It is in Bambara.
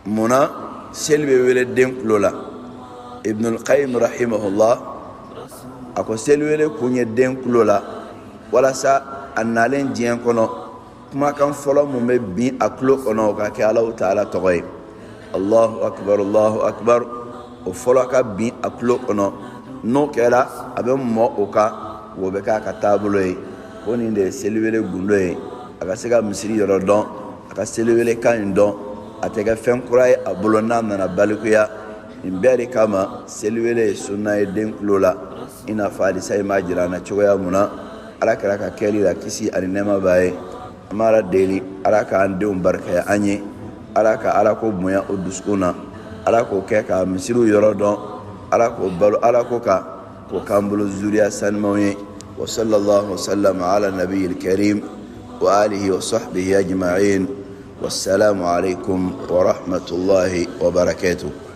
muna selbe wele den kulola ibn al-qayyim rahimahullah ako selwele kunye den kulola wala sa annalen jien kono kuma kan folo mo me bi aklo kono ka ke Allah taala togoy Allahu akbar o folo ka bi aklo kono no kera abe mo oka wo be ka tabuloy woni de selwele gundoy aka sega misiri yoro don aka selwele kan don atega fen kuray abulona na balikuya imbere kama selwele sunna den kulola ina fadi sai majira na choya muna alaka ka keri la kisi alinema bae amara deli alaka ande barka ya anye alako moya oduskuna alako keka misiru yorodon alako balu alako ka ko kambulu zuriya sanmawi wa sallallahu wasallam ala nabiyil karim wa alihi wa sahbihi ajma'in wassalamu alaikum wa rahmatullahi wa barakatuh.